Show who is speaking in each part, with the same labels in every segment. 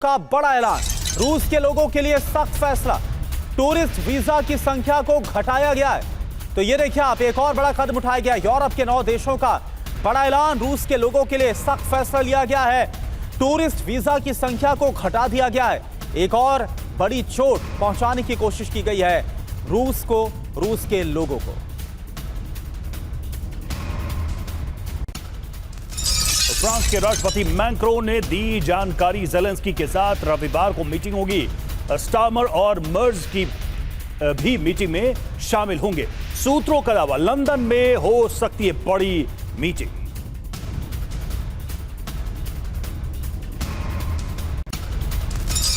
Speaker 1: का बड़ा ऐलान। रूस के लोगों के लिए सख्त फैसला। टूरिस्ट वीजा की संख्या को घटाया गया है। तो ये देखिए आप, एक और बड़ा कदम उठाया गया। यूरोप के 9 देशों का बड़ा ऐलान। रूस के लोगों के लिए सख्त फैसला लिया गया है। टूरिस्ट वीजा की संख्या को घटा दिया गया है। एक और बड़ी चोट पहुंचाने की कोशिश की गई है रूस को, रूस के लोगों को।
Speaker 2: फ्रांस के राष्ट्रपति मैक्रोन ने दी जानकारी। ज़ेलेंस्की के साथ रविवार को मीटिंग होगी। स्टार्मर और मर्ज की भी मीटिंग में शामिल होंगे। सूत्रों का दावा, लंदन में हो सकती है बड़ी मीटिंग।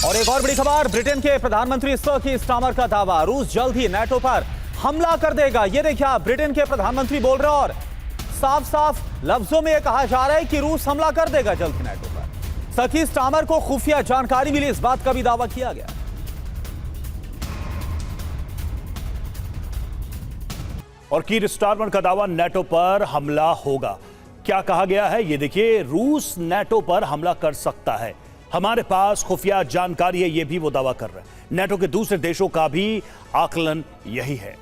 Speaker 1: और एक और बड़ी खबर, ब्रिटेन के प्रधानमंत्री सर कीर स्टार्मर का दावा, रूस जल्द ही नाटो पर हमला कर देगा। ये देखिए आप, ब्रिटेन के प्रधानमंत्री बोल रहे हैं और साफ साफ लफ्जों में यह कहा जा रहा है कि रूस हमला कर देगा जल्द ही नाटो पर। सर कीर स्टार्मर को खुफिया जानकारी मिली, इस बात का भी दावा किया गया।
Speaker 2: और कीर स्टार्मर का दावा, नाटो पर हमला होगा। क्या कहा गया है ये देखिए, रूस नाटो पर हमला कर सकता है, हमारे पास खुफिया जानकारी है, यह भी वो दावा कर रहे हैं। नाटो के दूसरे देशों का भी आकलन यही है।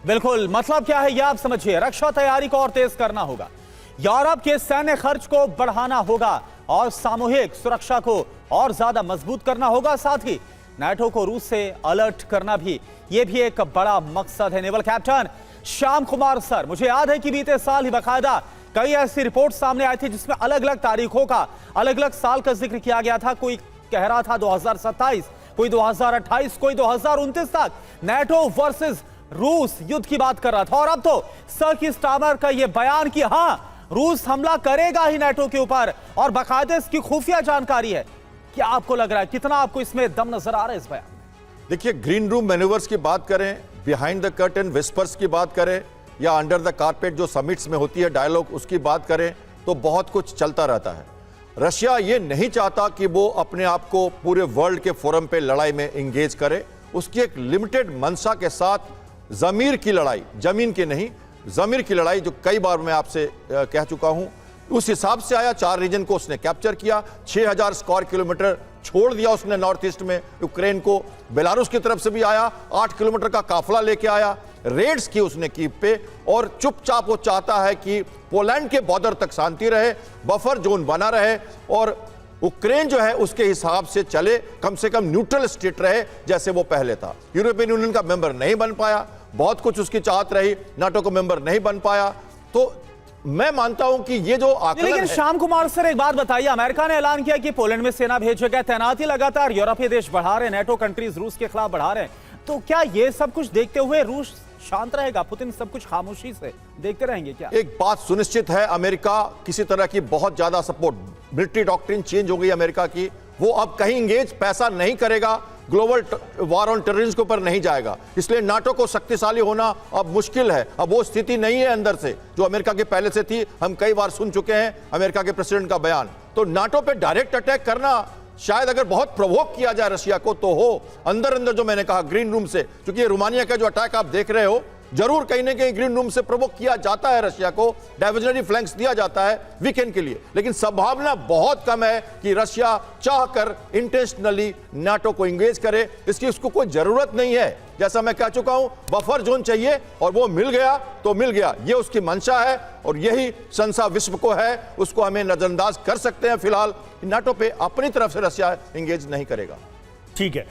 Speaker 1: बिल्कुल, मतलब क्या है यह आप समझिए। रक्षा तैयारी को और तेज करना होगा, यूरोप के सैन्य खर्च को बढ़ाना होगा और सामूहिक सुरक्षा को और ज्यादा मजबूत करना होगा। साथ ही नाटो को रूस से अलर्ट करना भी, यह भी एक बड़ा मकसद है। Naval captain Shyam Kumar sir, मुझे याद है कि बीते साल ही बाकायदा कई ऐसी रिपोर्ट सामने आई थी जिसमें अलग अलग तारीखों का, अलग अलग साल का जिक्र किया गया था। कोई कह रहा था 2027, कोई 2028, कोई 2029 तक नाटो वर्सेस रूस युद्ध की बात कर रहा था। और अब तो सर कीर स्टार्मर का यह बयान कि हां, रूस हमला करेगा ही नाटो के ऊपर और बाकायदा इसकी खुफिया जानकारी है। क्या आपको लग रहा है, कितना आपको इसमें दम नजर आ रहा है इस बयान में?
Speaker 3: देखिए, ग्रीन रूम मैन्यूवर्स की बात करें, बिहाइंड द कर्टन विस्पर्स की बात करें, या अंडर द कारपेट जो समिट्स में होती है डायलॉग, उसकी बात करें, तो बहुत कुछ चलता रहता है। रशिया ये नहीं चाहता कि वो अपने आप को पूरे वर्ल्ड के फोरम पे लड़ाई में इंगेज करे। उसकी एक लिमिटेड मंशा के साथ जमीर की लड़ाई, जमीन की नहीं, जमीर की लड़ाई, जो कई बार मैं आपसे कह चुका हूं, उस हिसाब से आया। 4 रीजन को उसने कैप्चर किया, 6000 स्क्वायर किलोमीटर छोड़ दिया उसने नॉर्थ ईस्ट में यूक्रेन को। बेलारूस की तरफ से भी आया, 8 किलोमीटर का काफिला लेके आया, रेड्स की उसने कीव पे, और चुपचाप वो चाहता है कि पोलैंड के बॉर्डर तक शांति रहे, बफर जोन बना रहे और यूक्रेन जो है उसके हिसाब से चले, कम से कम न्यूट्रल स्टेट रहे जैसे वो पहले था। यूरोपियन यूनियन का मेंबर नहीं बन पाया, बहुत कुछ उसकी चाहत रही, नाटो का मेंबर नहीं बन पाया। तो मैं मानता हूं कि ये जो आकलन
Speaker 1: लेकिन
Speaker 3: है।
Speaker 1: श्याम कुमार सर, एक बात बताइए, अमेरिका ने ऐलान किया कि पोलैंड में सेना भेजेगा, तैनाती लगातार यूरोपीय देश बढ़ा रहे हैं, नाटो कंट्रीज रूस के खिलाफ बढ़ा रहे हैं। तो क्या ये सब कुछ देखते हुए रूस शांत रहेगा? पुतिन सब कुछ खामोशी से देखते रहेंगे क्या?
Speaker 3: एक बात सुनिश्चित है, अमेरिका किसी तरह की बहुत ज्यादा सपोर्ट, मिलिट्री डॉक्ट्रिन चेंज हो गई अमेरिका की, वो अब कहीं इंगेज पैसा नहीं करेगा, ग्लोबल वार ऑन टेररिज्म के ऊपर नहीं जाएगा। इसलिए नाटो को शक्तिशाली होना अब मुश्किल है। अब वो स्थिति नहीं है अंदर से जो अमेरिका के पहले से थी। हम कई बार सुन चुके हैं अमेरिका के प्रेसिडेंट का बयान। तो नाटो पे डायरेक्ट अटैक करना, शायद अगर बहुत प्रोवोक किया जाए रशिया को तो हो, अंदर अंदर जो मैंने कहा ग्रीन रूम से, क्योंकि ये रोमानिया का जो अटैक आप देख रहे हो, जरूर कहीं ना कहीं ग्रीन रूम से प्रोवोक किया जाता है रशिया को, डाइवर्जनरी फ्लैंक्स दिया जाता है वीकेंड के लिए, लेकिन संभावना बहुत कम है कि रशिया चाहकर इंटेंशनली नाटो को इंगेज करे। इसकी उसको कोई जरूरत नहीं है। जैसा मैं कह चुका हूं, बफर जोन चाहिए और वो मिल गया तो मिल गया, ये उसकी मंशा है और यही संशय विश्व को है। उसको हमें नजरअंदाज कर सकते हैं फिलहाल। नाटो पे अपनी तरफ से रशिया इंगेज नहीं करेगा।
Speaker 2: ठीक है।